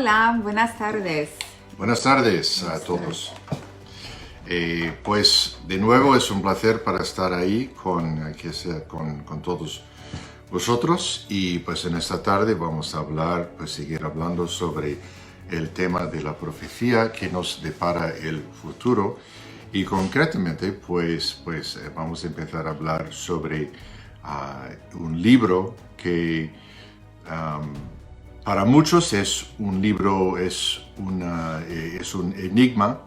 Hola, buenas tardes. Buenas tardes a todos. Pues de nuevo es un placer para estar ahí con todos vosotros, y pues en esta tarde vamos a seguir hablando sobre el tema de la profecía que nos depara el futuro, y concretamente vamos a empezar a hablar sobre un libro que para muchos es un libro, es un enigma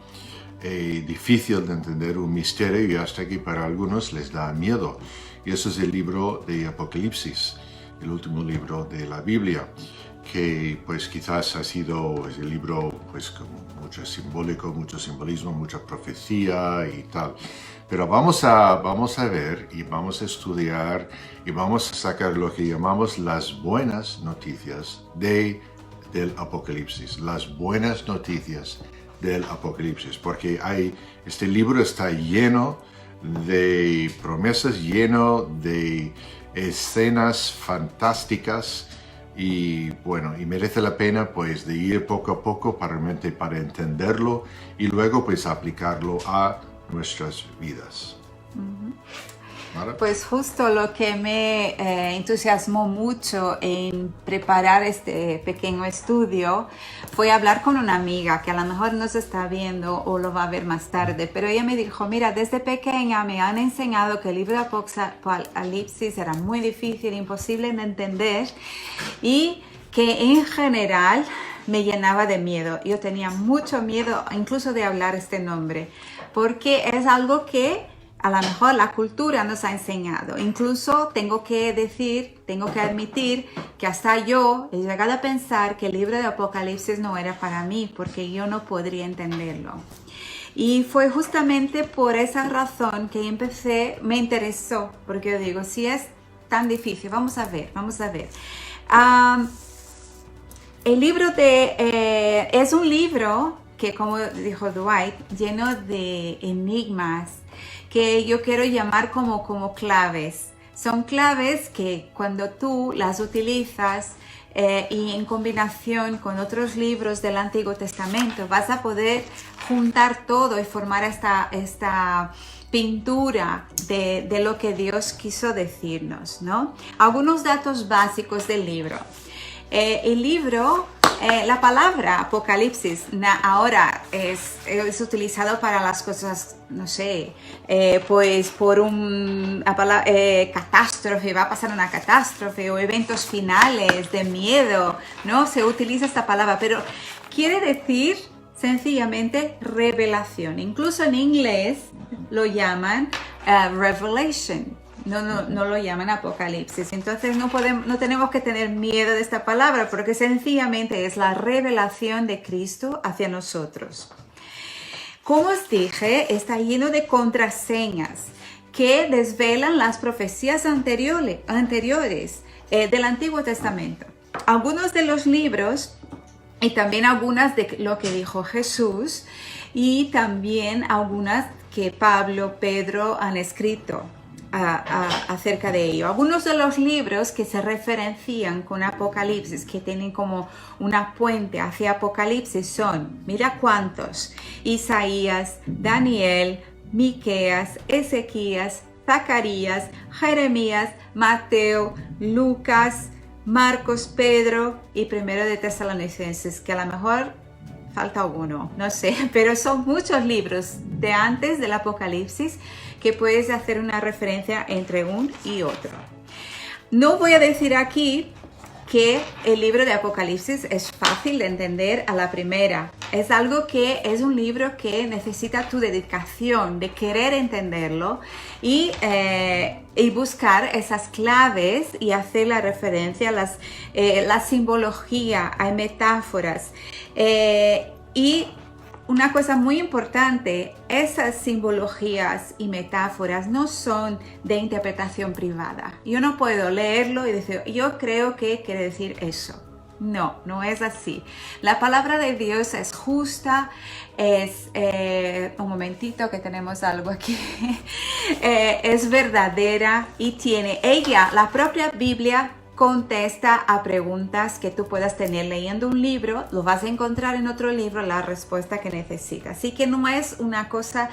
difícil de entender, un misterio, y hasta que para algunos les da miedo. Y eso es el libro de Apocalipsis, el último libro de la Biblia, que pues quizás ha sido el libro pues con mucho simbolismo, mucha profecía y tal. Pero vamos a ver y vamos a estudiar y vamos a sacar lo que llamamos las buenas noticias del Apocalipsis, las buenas noticias del Apocalipsis, porque este libro está lleno de promesas, lleno de escenas fantásticas, y bueno, y merece la pena pues de ir poco a poco para entenderlo y luego pues aplicarlo a nuestras vidas. ¿Vale? Pues justo lo que me entusiasmó mucho en preparar este pequeño estudio fue hablar con una amiga que a lo mejor nos está viendo o lo va a ver más tarde, pero ella me dijo, mira, desde pequeña me han enseñado que el libro de Apocalipsis era muy difícil, imposible de entender, y que en general me llenaba de miedo. Yo tenía mucho miedo incluso de hablar este nombre, porque es algo que a lo mejor la cultura nos ha enseñado. Incluso tengo que admitir que hasta yo he llegado a pensar que el libro de Apocalipsis no era para mí, porque yo no podría entenderlo. Y fue justamente por esa razón que me interesó, porque yo digo, si es tan difícil, vamos a ver. El libro es un libro que, como dijo Dwight, lleno de enigmas, que yo quiero llamar como claves. Son claves que cuando tú las utilizas y en combinación con otros libros del Antiguo Testamento vas a poder juntar todo y formar esta pintura de lo que Dios quiso decirnos, ¿no? Algunos datos básicos del libro. El libro, la palabra Apocalipsis ahora es utilizado para las cosas, no sé, pues por catástrofe, va a pasar una catástrofe o eventos finales de miedo, ¿no? Se utiliza esta palabra, pero quiere decir sencillamente revelación. Incluso en inglés lo llaman revelation. No lo llaman Apocalipsis. Entonces no tenemos que tener miedo de esta palabra, porque sencillamente es la revelación de Cristo hacia nosotros. Como os dije, está lleno de contraseñas que desvelan las profecías anteriores del Antiguo Testamento. Algunos de los libros y también algunas de lo que dijo Jesús, y también algunas que Pablo, Pedro han escrito acerca de ello. Algunos de los libros que se referencian con Apocalipsis, que tienen como una puente hacia Apocalipsis, son, mira cuántos: Isaías, Daniel, Miqueas, Ezequías, Zacarías, Jeremías, Mateo, Lucas, Marcos, Pedro y Primero de Tesalonicenses, que a lo mejor falta uno, no sé, pero son muchos libros de antes del Apocalipsis que puedes hacer una referencia entre un y otro. No voy a decir aquí que el libro de Apocalipsis es fácil de entender a la primera. Es algo que es un libro que necesita tu dedicación de querer entenderlo y buscar esas claves y hacer la referencia, la simbología, hay metáforas. Y una cosa muy importante, esas simbologías y metáforas no son de interpretación privada. Yo no puedo leerlo y decir, yo creo que quiere decir eso. No es así. La palabra de Dios es justa, un momentito que tenemos algo aquí, es verdadera y tiene ella, la propia Biblia, contesta a preguntas que tú puedas tener leyendo un libro, lo vas a encontrar en otro libro la respuesta que necesitas. Así que no es una cosa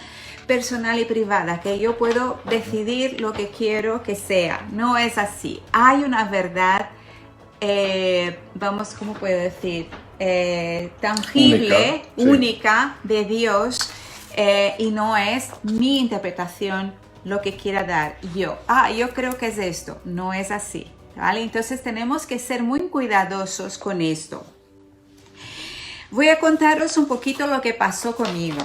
personal y privada, que yo puedo decidir lo que quiero que sea. No es así. Hay una verdad, ¿cómo puedo decir? Tangible, única de Dios, y no es mi interpretación lo que quiera dar yo. Yo creo que es esto. No es así. ¿Vale? Entonces tenemos que ser muy cuidadosos con esto. Voy a contaros un poquito lo que pasó conmigo.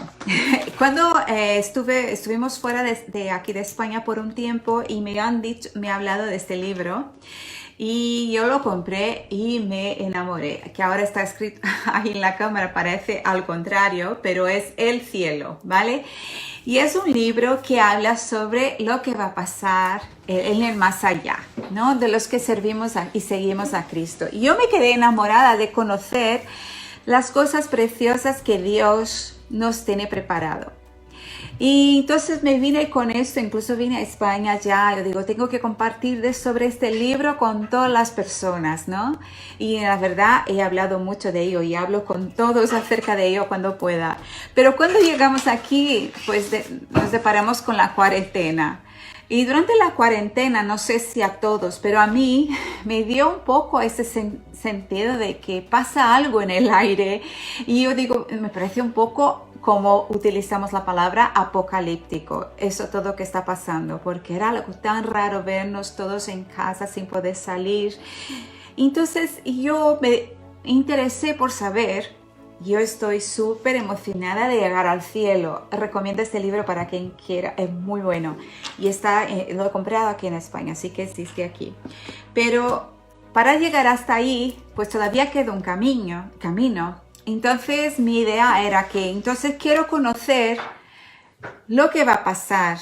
Cuando estuvimos fuera de aquí de España por un tiempo y me han hablado de este libro y yo lo compré y me enamoré. Que ahora está escrito ahí en la cámara, parece al contrario, pero es El cielo, ¿vale? Y es un libro que habla sobre lo que va a pasar en el más allá, ¿no? De los que servimos y seguimos a Cristo. Y yo me quedé enamorada de conocer las cosas preciosas que Dios nos tiene preparado. Y entonces me vine con esto, incluso vine a España ya, yo digo, tengo que compartir sobre este libro con todas las personas, ¿no? Y la verdad he hablado mucho de ello y hablo con todos acerca de ello cuando pueda. Pero cuando llegamos aquí, pues nos deparamos con la cuarentena. Y durante la cuarentena, no sé si a todos, pero a mí me dio un poco ese sentido de que pasa algo en el aire. Y yo digo, me parece un poco como utilizamos la palabra apocalíptico, eso todo que está pasando, porque era algo tan raro vernos todos en casa sin poder salir. Entonces yo me interesé por saber. Yo estoy súper emocionada de llegar al cielo. Recomiendo este libro para quien quiera, es muy bueno. Y lo he comprado aquí en España, así que existe aquí. Pero para llegar hasta ahí, pues todavía queda un camino. Entonces mi idea era que entonces quiero conocer lo que va a pasar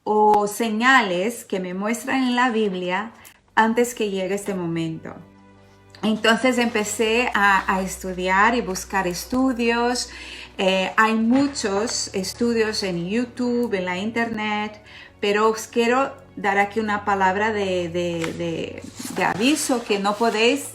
o señales que me muestran en la Biblia antes que llegue este momento. Entonces empecé a estudiar y buscar estudios. Hay muchos estudios en YouTube, en la internet, pero os quiero dar aquí una palabra de aviso que no podéis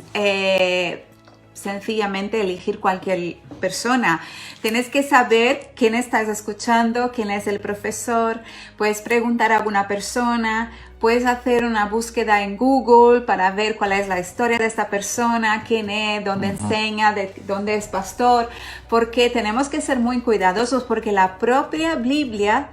sencillamente elegir cualquier persona. Tienes que saber quién estás escuchando, quién es el profesor. Puedes preguntar a alguna persona, puedes hacer una búsqueda en Google para ver cuál es la historia de esta persona, quién es, dónde enseña, dónde es pastor, porque tenemos que ser muy cuidadosos porque la propia Biblia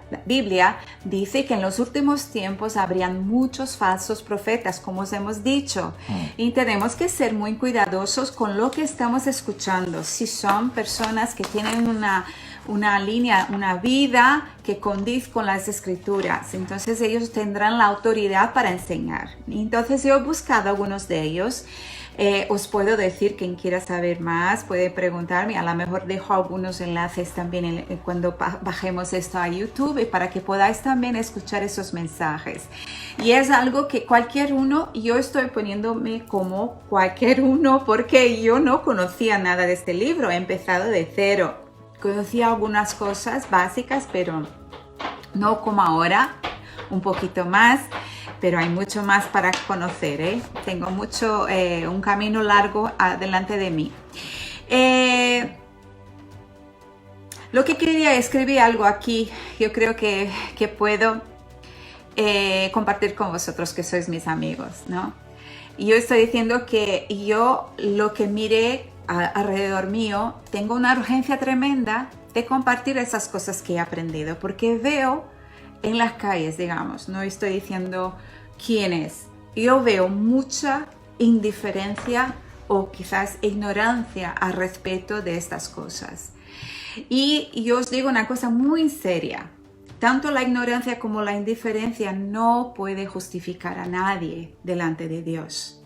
dice que en los últimos tiempos habrían muchos falsos profetas, como os hemos dicho, y tenemos que ser muy cuidadosos con lo que estamos escuchando. Si son personas que tienen una línea, una vida que condice con las escrituras, entonces ellos tendrán la autoridad para enseñar. Entonces yo he buscado algunos de ellos. Os puedo decir, quien quiera saber más puede preguntarme, a lo mejor dejo algunos enlaces también cuando bajemos esto a YouTube y para que podáis también escuchar esos mensajes. Y es algo que cualquier uno, yo estoy poniéndome como cualquier uno porque yo no conocía nada de este libro, he empezado de cero. Conocía algunas cosas básicas, pero no como ahora, un poquito más, pero hay mucho más para conocer, ¿eh? Tengo un camino largo delante de mí. Lo que quería escribir algo aquí, yo creo que puedo compartir con vosotros que sois mis amigos, ¿no? Y yo estoy diciendo que yo lo que miré alrededor mío, tengo una urgencia tremenda de compartir esas cosas que he aprendido, porque veo en las calles, digamos, no estoy diciendo quién es, yo veo mucha indiferencia o quizás ignorancia al respecto de estas cosas. Y yo os digo una cosa muy seria, tanto la ignorancia como la indiferencia no puede justificar a nadie delante de Dios.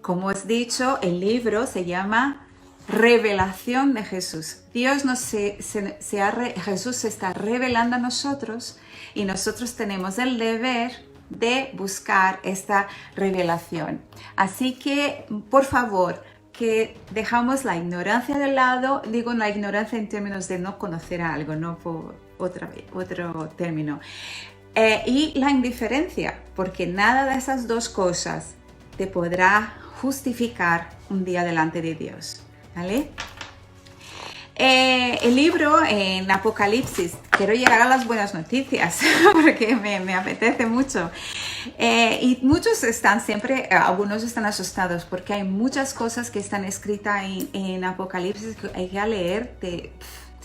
Como os he dicho, el libro se llama Revelación de Jesús. Jesús se está revelando a nosotros y nosotros tenemos el deber de buscar esta revelación. Así que, por favor, que dejamos la ignorancia de lado. Digo la ignorancia en términos de no conocer algo, no por otro término. Y la indiferencia, porque nada de esas dos cosas te podrá justificar un día delante de Dios, ¿vale? El libro en Apocalipsis, quiero llegar a las buenas noticias porque me apetece mucho. Y muchos están siempre, algunos están asustados porque hay muchas cosas que están escritas en Apocalipsis que hay que leer, te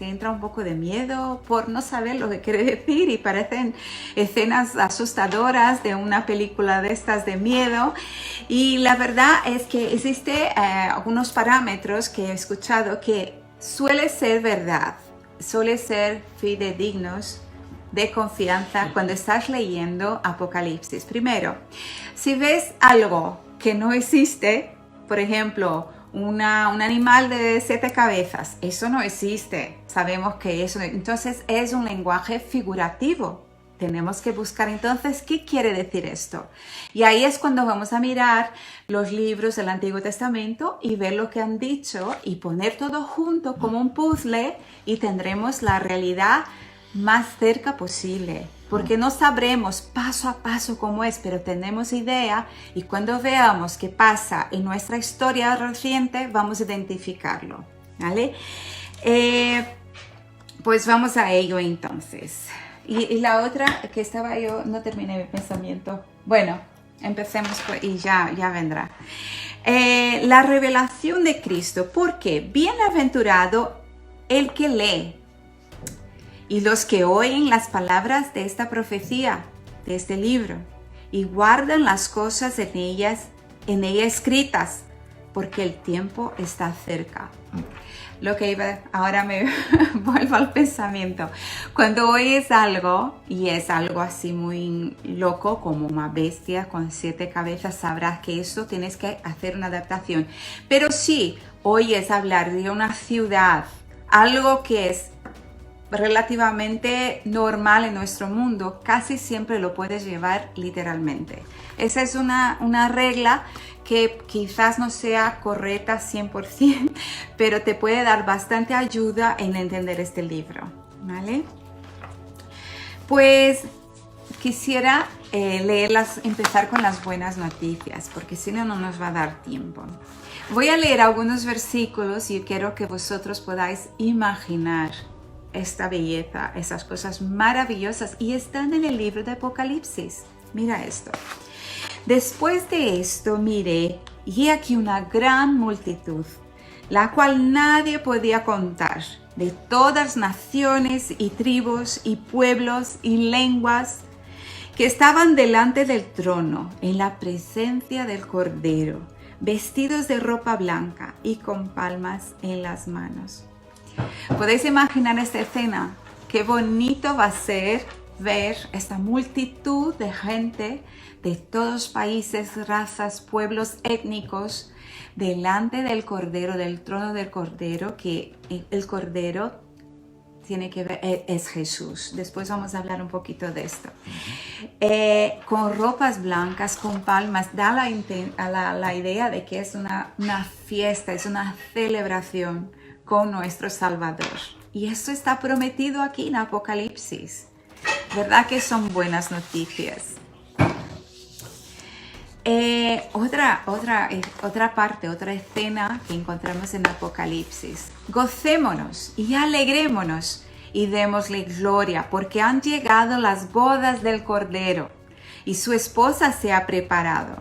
entra un poco de miedo por no saber lo que quiere decir y parecen escenas asustadoras de una película de estas de miedo. Y la verdad es que existe algunos parámetros que he escuchado que suele ser verdad, suele ser fidedignos, de confianza cuando estás leyendo Apocalipsis. Primero, si ves algo que no existe, por ejemplo, un animal de 7 cabezas, eso no existe, sabemos que eso, entonces es un lenguaje figurativo. Tenemos que buscar entonces qué quiere decir esto. Y ahí es cuando vamos a mirar los libros del Antiguo Testamento y ver lo que han dicho y poner todo junto como un puzzle y tendremos la realidad más cerca posible. Porque no sabremos paso a paso cómo es, pero tenemos idea y cuando veamos qué pasa en nuestra historia reciente vamos a identificarlo, ¿vale? Pues vamos a ello entonces. Y la otra que estaba yo, no terminé mi pensamiento. Bueno, empecemos y ya vendrá. La revelación de Cristo. ¿Por qué? Bienaventurado el que lee y los que oyen las palabras de esta profecía, de este libro, y guardan las cosas en ella escritas, porque el tiempo está cerca. Lo que iba, ahora me vuelvo al pensamiento. Cuando oyes algo y es algo así muy loco, como una bestia con 7 cabezas, sabrás que eso tienes que hacer una adaptación. Pero si oyes hablar de una ciudad, algo que es relativamente normal en nuestro mundo, casi siempre lo puedes llevar literalmente. Esa es una regla que quizás no sea correcta 100%, pero te puede dar bastante ayuda en entender este libro, ¿vale? Pues quisiera empezar con las buenas noticias, porque si no, no nos va a dar tiempo. Voy a leer algunos versículos y quiero que vosotros podáis imaginar esta belleza, esas cosas maravillosas, y están en el libro de Apocalipsis. Mira esto. Después de esto miré, y he aquí una gran multitud, la cual nadie podía contar, de todas naciones y tribus y pueblos y lenguas, que estaban delante del trono, en la presencia del Cordero, vestidos de ropa blanca y con palmas en las manos. ¿Podéis imaginar esta escena? Qué bonito va a ser ver esta multitud de gente de todos países, razas, pueblos étnicos delante del Cordero, del trono del Cordero, que el Cordero tiene que ver, es Jesús. Después vamos a hablar un poquito de esto. Con ropas blancas, con palmas, da la idea de que es una fiesta, es una celebración con nuestro Salvador. Y esto está prometido aquí en Apocalipsis. ¿Verdad que son buenas noticias? Otra escena que encontramos en Apocalipsis. Gocémonos y alegrémonos y démosle gloria, porque han llegado las bodas del Cordero y su esposa se ha preparado.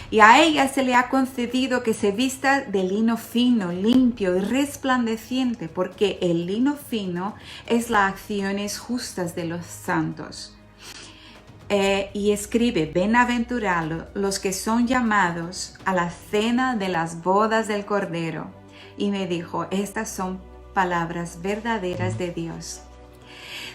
Y a ella se le ha concedido que se vista de lino fino, limpio y resplandeciente, porque el lino fino es las acciones justas de los santos. Y escribe, bienaventurados los que son llamados a la cena de las bodas del Cordero. Y me dijo, estas son palabras verdaderas de Dios.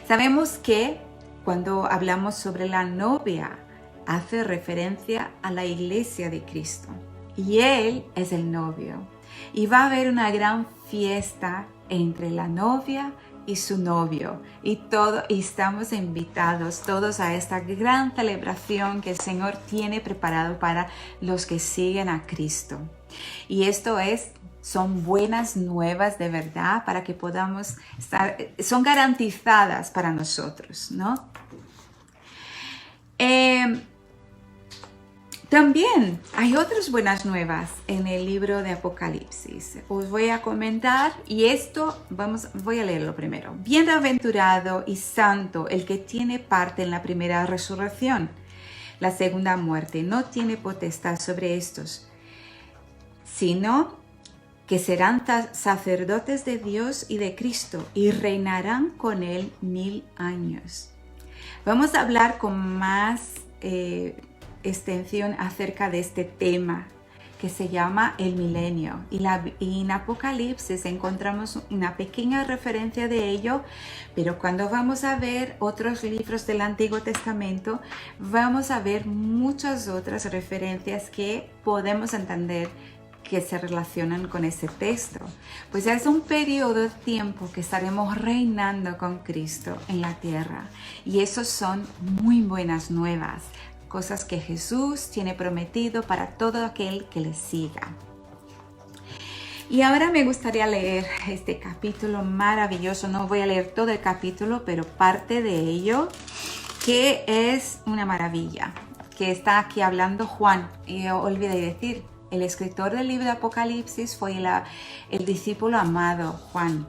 Sabemos que cuando hablamos sobre la novia, hace referencia a la iglesia de Cristo. Y Él es el novio. Y va a haber una gran fiesta entre la novia y su novio. Y estamos invitados todos a esta gran celebración que el Señor tiene preparado para los que siguen a Cristo. Y esto son buenas nuevas de verdad para que podamos estar, son garantizadas para nosotros, ¿no? También hay otras buenas nuevas en el libro de Apocalipsis. Os voy a comentar y voy a leerlo primero. Bienaventurado y santo el que tiene parte en la primera resurrección. La segunda muerte no tiene potestad sobre estos, sino que serán sacerdotes de Dios y de Cristo y reinarán con él 1000 años. Vamos a hablar con más extensión acerca de este tema que se llama el milenio, y en Apocalipsis encontramos una pequeña referencia de ello, pero cuando vamos a ver otros libros del Antiguo Testamento vamos a ver muchas otras referencias que podemos entender que se relacionan con ese texto. Pues es un periodo de tiempo que estaremos reinando con Cristo en la tierra, y esos son muy buenas nuevas, cosas que Jesús tiene prometido para todo aquel que le siga. Y ahora me gustaría leer este capítulo maravilloso. No voy a leer todo el capítulo, pero parte de ello, que es una maravilla, que está aquí hablando Juan. Y olvidé decir, el escritor del libro de Apocalipsis fue el discípulo amado Juan.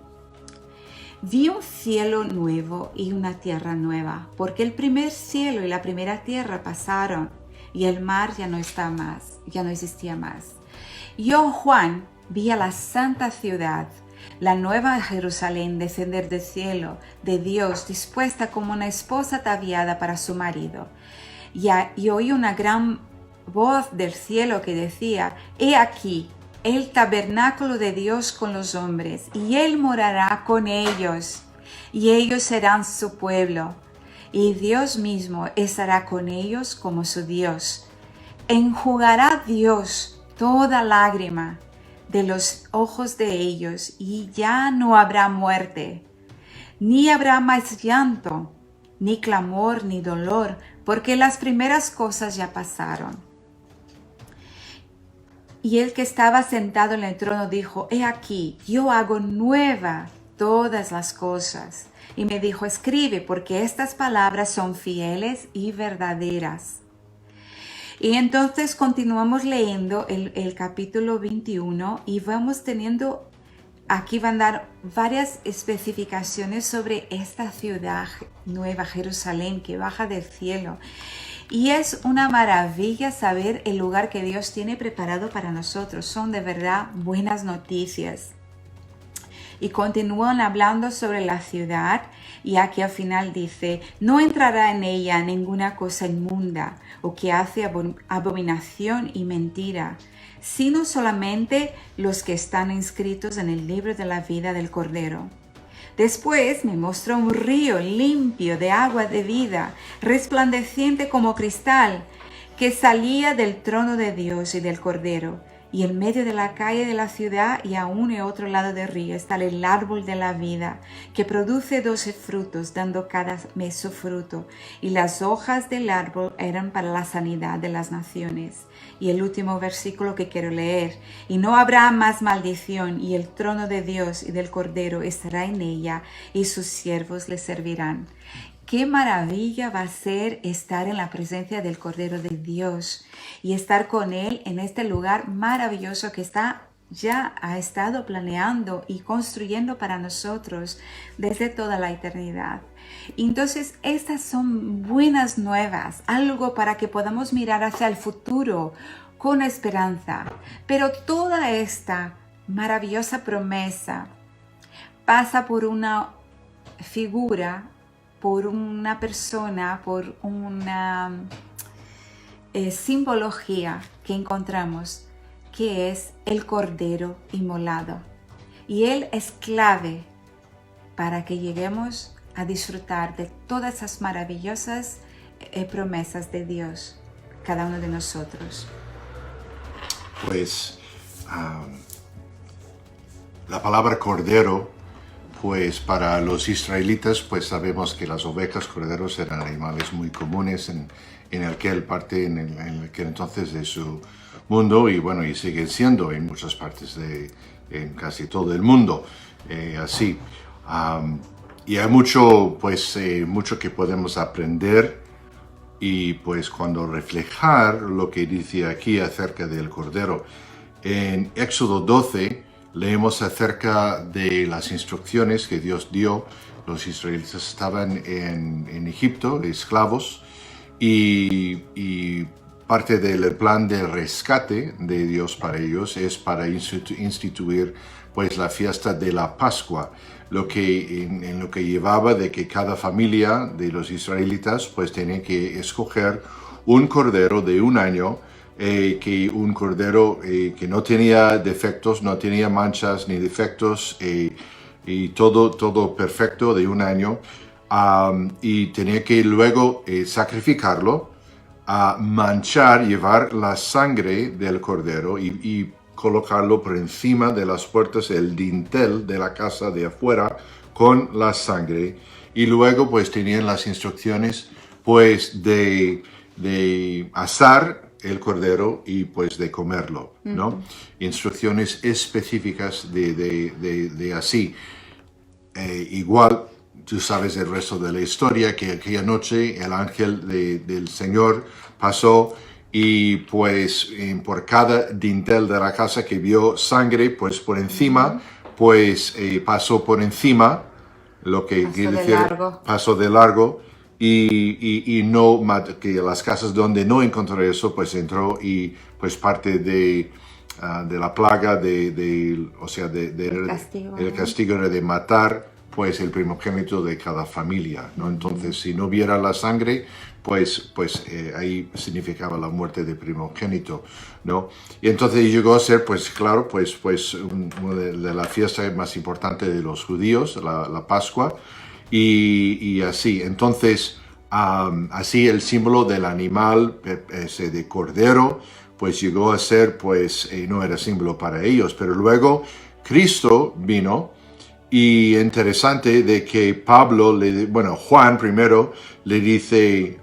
Vi un cielo nuevo y una tierra nueva, porque el primer cielo y la primera tierra pasaron, y el mar ya no existía más. Yo, Juan, vi a la santa ciudad, la nueva Jerusalén, descender del cielo de Dios, dispuesta como una esposa ataviada para su marido. Y oí una gran voz del cielo que decía: He aquí el tabernáculo de Dios con los hombres, y Él morará con ellos, y ellos serán su pueblo, y Dios mismo estará con ellos como su Dios. Enjugará Dios toda lágrima de los ojos de ellos, y ya no habrá muerte, ni habrá más llanto, ni clamor, ni dolor, porque las primeras cosas ya pasaron. Y el que estaba sentado en el trono dijo: He aquí, yo hago nueva todas las cosas. Y me dijo: Escribe, porque estas palabras son fieles y verdaderas. Y entonces continuamos leyendo el capítulo 21 y vamos teniendo, aquí van a dar varias especificaciones sobre esta ciudad nueva, Jerusalén, que baja del cielo. Y es una maravilla saber el lugar que Dios tiene preparado para nosotros. Son de verdad buenas noticias. Y continúan hablando sobre la ciudad, y aquí al final dice: no entrará en ella ninguna cosa inmunda o que hace abominación y mentira, sino solamente los que están inscritos en el libro de la vida del Cordero. Después me mostró un río limpio de agua de vida, resplandeciente como cristal, que salía del trono de Dios y del Cordero. Y en medio de la calle de la ciudad y a uno y otro lado del río está el árbol de la vida, que produce 12 frutos, dando cada mes su fruto. Y las hojas del árbol eran para la sanidad de las naciones. Y el último versículo que quiero leer: y no habrá más maldición, y el trono de Dios y del Cordero estará en ella, y sus siervos le servirán. Qué maravilla va a ser estar en la presencia del Cordero de Dios y estar con Él en este lugar maravilloso que ya ha estado planeando y construyendo para nosotros desde toda la eternidad. Entonces, estas son buenas nuevas, algo para que podamos mirar hacia el futuro con esperanza. Pero toda esta maravillosa promesa pasa por una figura, por una persona, por una simbología que encontramos, que es el Cordero inmolado. Y Él es clave para que lleguemos a disfrutar de todas esas maravillosas promesas de Dios, cada uno de nosotros. Pues la palabra cordero, pues para los israelitas, pues sabemos que las ovejas, corderos eran animales muy comunes en aquel parte, en aquel entonces de su mundo, y bueno, y siguen siendo en muchas partes en casi todo el mundo, así. Y hay mucho que podemos aprender Y pues cuando reflejar lo que dice aquí acerca del Cordero, en Éxodo 12 leemos acerca de las instrucciones que Dios dio. Los israelitas estaban en Egipto, esclavos, y parte del plan de rescate de Dios para ellos es para instituir pues la fiesta de la Pascua, en lo que llevaba de que cada familia de los israelitas pues tenía que escoger un cordero de un año, un cordero que no tenía defectos, no tenía manchas ni defectos, y todo perfecto de un año, y tenía que luego sacrificarlo, a llevar la sangre del cordero y colocarlo por encima de las puertas, el dintel de la casa de afuera con la sangre, y luego pues tenían las instrucciones pues de asar el cordero y pues de comerlo, ¿no? Instrucciones específicas de así. Igual, tú sabes el resto de la historia, que aquella noche el ángel del Señor pasó y pues por cada dintel de la casa que vio sangre, pues por encima, pues pasó por encima, lo que quiere decir, pasó de largo, y no, que las casas donde no encontró eso, pues entró y pues parte de la plaga, o sea, el castigo era de matar pues el primogénito de cada familia, ¿no? Entonces, si no viera la sangre, pues ahí significaba la muerte del primogénito, ¿no? Y entonces llegó a ser, pues claro, pues una de las fiestas más importantes de los judíos, la Pascua, y así. Entonces, así el símbolo del animal, ese de cordero, pues llegó a ser, pues no era símbolo para ellos, pero luego Cristo vino. Y interesante de que Juan primero le dice,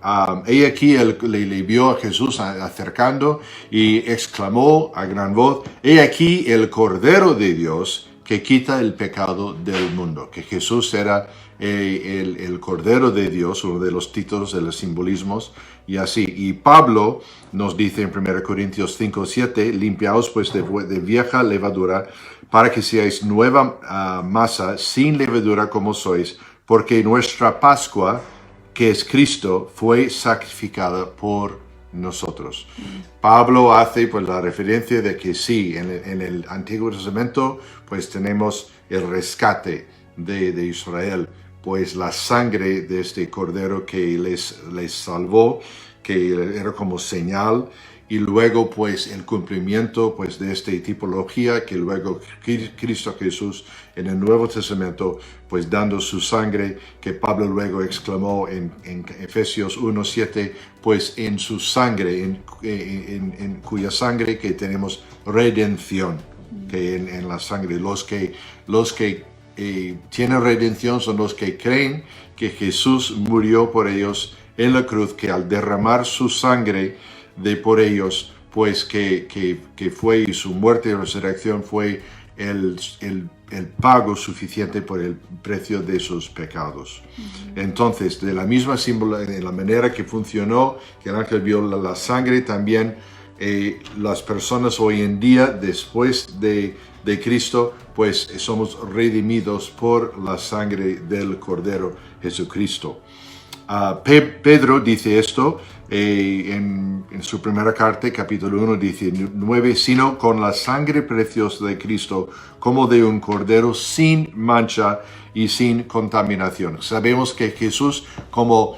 he aquí le vio a Jesús acercando y exclamó a gran voz, he aquí el Cordero de Dios que quita el pecado del mundo. Que Jesús era el Cordero de Dios, uno de los títulos, de los simbolismos, y así. Y Pablo nos dice en 1 Corintios 5:7, limpiaos pues de vieja levadura, para que seáis nueva masa, sin levadura como sois, porque nuestra Pascua, que es Cristo, fue sacrificada por nosotros. Pablo hace pues la referencia de que sí, en el Antiguo Testamento pues tenemos el rescate de Israel, pues la sangre de este cordero que les salvó, que era como señal, y luego pues el cumplimiento pues de esta tipología que luego Cristo Jesús en el Nuevo Testamento pues dando su sangre, que Pablo luego exclamó en Efesios 1:7, pues en su sangre, en cuya sangre que tenemos redención, que en la sangre los que tienen redención son los que creen que Jesús murió por ellos en la cruz, que al derramar su sangre por ellos, pues que fue, y su muerte y resurrección fue el pago suficiente por el precio de sus pecados. Entonces, de la misma de la manera que funcionó, que el ángel vio la sangre, también las personas hoy en día, después de Cristo, pues somos redimidos por la sangre del Cordero Jesucristo. Pedro dice esto en su primera carta, capítulo 1, dice 9, sino con la sangre preciosa de Cristo, como de un cordero sin mancha y sin contaminación. Sabemos que Jesús, como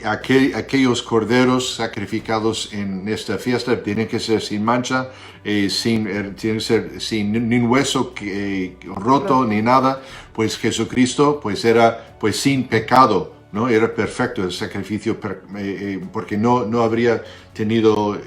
aquellos corderos sacrificados en esta fiesta, tienen que ser sin mancha, tienen que ser sin ni un hueso roto ni nada, pues Jesucristo pues era pues sin pecado, ¿no? Era perfecto el sacrificio, porque no habría tenido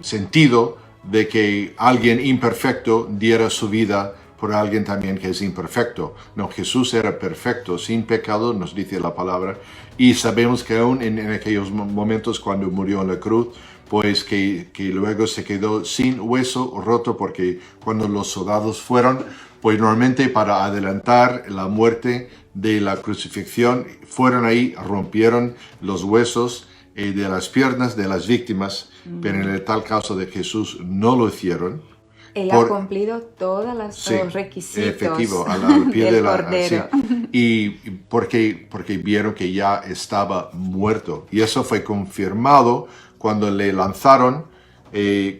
sentido de que alguien imperfecto diera su vida por alguien también que es imperfecto. No, Jesús era perfecto, sin pecado, nos dice la palabra, y sabemos que aún en aquellos momentos cuando murió en la cruz, pues que luego se quedó sin hueso roto, porque cuando los soldados fueron, pues normalmente para adelantar la muerte de la crucifixión, fueron ahí, rompieron los huesos de las piernas de las víctimas, pero en el tal caso de Jesús no lo hicieron. Él ha cumplido todos los requisitos efectivo, al pie del de la Cordero. sí, y porque vieron que ya estaba muerto. Y eso fue confirmado cuando le lanzaron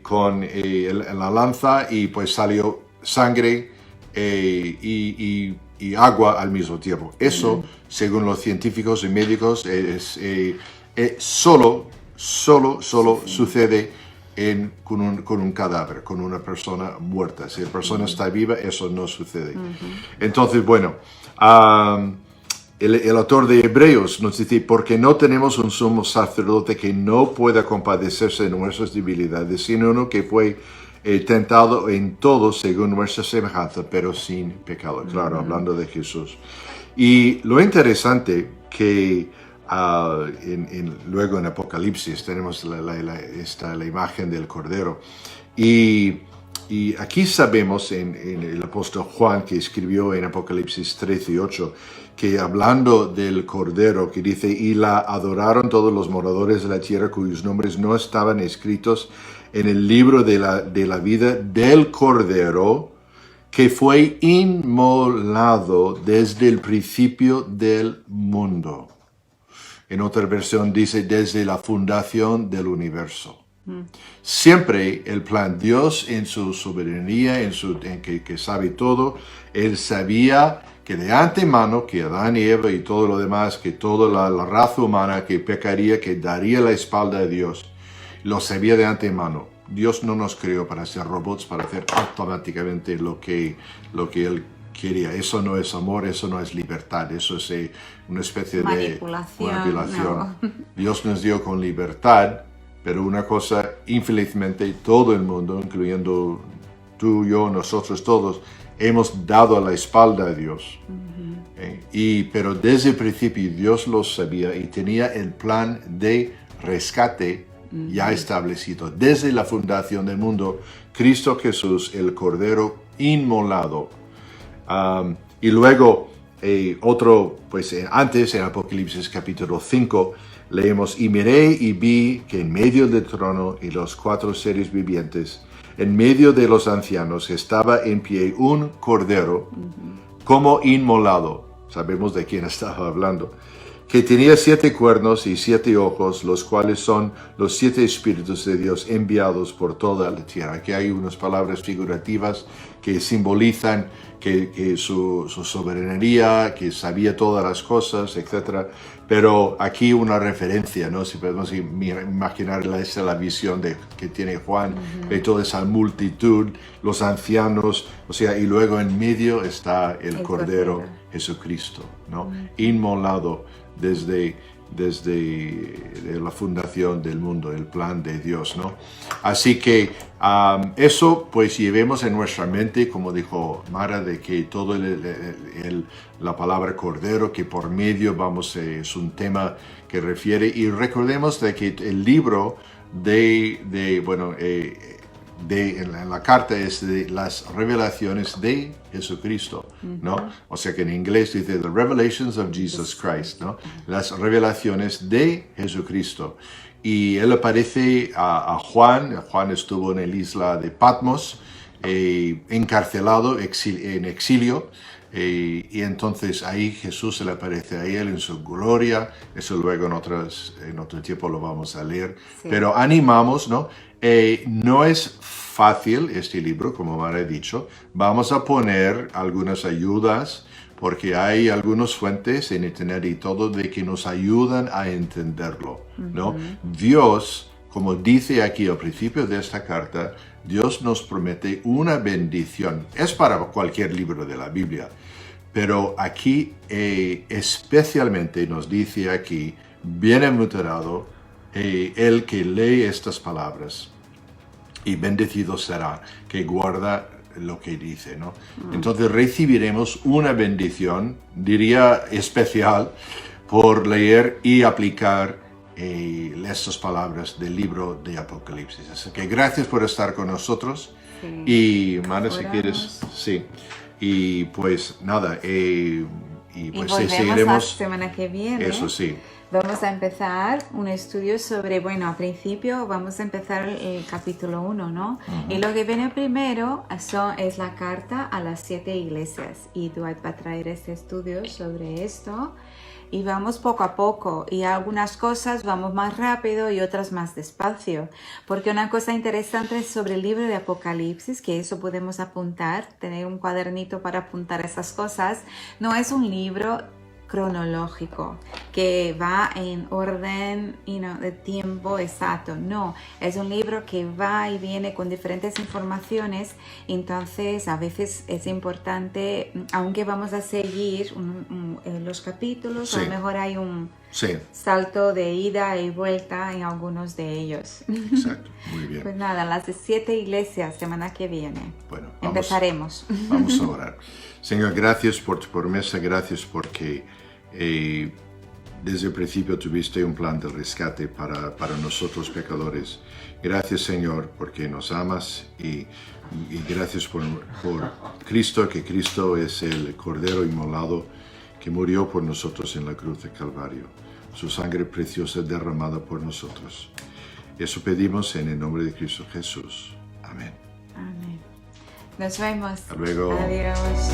con la lanza y pues salió sangre y agua al mismo tiempo. Eso, según los científicos y médicos, solo sucede con un cadáver, con una persona muerta. Si la persona está viva, eso no sucede. Entonces, bueno, el autor de Hebreos nos dice, porque no tenemos un sumo sacerdote que no pueda compadecerse de nuestras debilidades, sino uno que fue tentado en todo según nuestra semejanza, pero sin pecado. Claro, hablando de Jesús. Y lo interesante que luego en Apocalipsis tenemos la imagen del Cordero. Y aquí sabemos en el apóstol Juan, que escribió en Apocalipsis 13:8, que hablando del Cordero, que dice, y la adoraron todos los moradores de la tierra cuyos nombres no estaban escritos en el libro de la vida del Cordero, que fue inmolado desde el principio del mundo. En otra versión dice, desde la fundación del universo. Siempre el plan Dios en su soberanía, en que sabe todo, Él sabía que de antemano, que Adán y Eva y todo lo demás, que toda la raza humana que pecaría, que daría la espalda a Dios, lo sabía de antemano. Dios no nos creó para ser robots, para hacer automáticamente lo que Él quería. Eso no es amor, eso no es libertad, eso es una especie de manipulación. No. Dios nos dio con libertad, pero una cosa, infelizmente, todo el mundo, incluyendo tú, yo, nosotros todos, hemos dado a la espalda a Dios. Pero desde el principio Dios lo sabía y tenía el plan de rescate ya establecido. Desde la fundación del mundo, Cristo Jesús, el Cordero inmolado. Y luego, antes en Apocalipsis capítulo 5, leemos, y miré y vi que en medio del trono y los 4 seres vivientes, en medio de los ancianos, estaba en pie un cordero como inmolado. Sabemos de quién estaba hablando. Que tenía 7 cuernos y 7 ojos, los cuales son los 7 espíritus de Dios enviados por toda la tierra. Aquí hay unas palabras figurativas que simbolizan que su soberanía, que sabía todas las cosas, etc. Pero aquí una referencia, ¿no? Si podemos imaginar la visión que tiene Juan, de toda esa multitud, los ancianos, o sea, y luego en medio está el Cordero Jesucristo, ¿no? Inmolado desde la fundación del mundo, el plan de Dios, ¿no? Así que eso pues llevemos en nuestra mente, como dijo Mara, de que todo la palabra Cordero, que por medio es un tema que refiere, y recordemos de que el libro en la carta es de las revelaciones de Jesucristo, ¿no? O sea que en inglés dice The Revelations of Jesus Christ, ¿no? Las revelaciones de Jesucristo. Y él aparece a Juan. Juan estuvo en la isla de Patmos, encarcelado, en exilio. Y entonces ahí Jesús se le aparece a él en su gloria. Eso luego en otro tiempo lo vamos a leer. Sí. Pero animamos, ¿no? No es fácil este libro, como Mara ha dicho. Vamos a poner algunas ayudas, porque hay algunas fuentes en internet y todo de que nos ayudan a entenderlo, ¿no? Dios, como dice aquí al principio de esta carta, Dios nos promete una bendición. Es para cualquier libro de la Biblia, pero aquí especialmente nos dice aquí, bienaventurado el que lee estas palabras y bendecido será que guarda lo que dice, ¿no? Entonces recibiremos una bendición, diría especial, por leer y aplicar estas palabras del libro de Apocalipsis. Así que gracias por estar con nosotros. Sí. Y Mara, si quieres, sí. Y pues nada, y pues volvemos seguiremos. la semana que viene. Eso sí. Vamos a empezar un estudio sobre, bueno, al principio vamos a empezar el capítulo 1, ¿no? Y lo que viene primero es la carta a las 7 iglesias. Y Dwight va a traer este estudio sobre esto. Y vamos poco a poco. Y algunas cosas vamos más rápido y otras más despacio. Porque una cosa interesante sobre el libro de Apocalipsis, que eso podemos apuntar, tener un cuadernito para apuntar esas cosas, no es un libro cronológico que va en orden de tiempo exacto. No, es un libro que va y viene con diferentes informaciones. Entonces a veces es importante, aunque vamos a seguir los capítulos, Sí. a lo mejor hay un Sí, salto de ida y vuelta en algunos de ellos. exacto, muy bien. Pues nada, las 7 iglesias semana que viene. Bueno, Empezaremos. Vamos a orar. Señor, gracias por tu promesa, gracias porque desde el principio tuviste un plan de rescate para nosotros pecadores. Gracias, Señor, porque nos amas y gracias por Cristo, que Cristo es el Cordero inmolado que murió por nosotros en la cruz de Calvario. Su sangre preciosa derramada por nosotros. Eso pedimos en el nombre de Cristo Jesús. Amén. Amén. Nos vemos. Hasta luego. Adiós.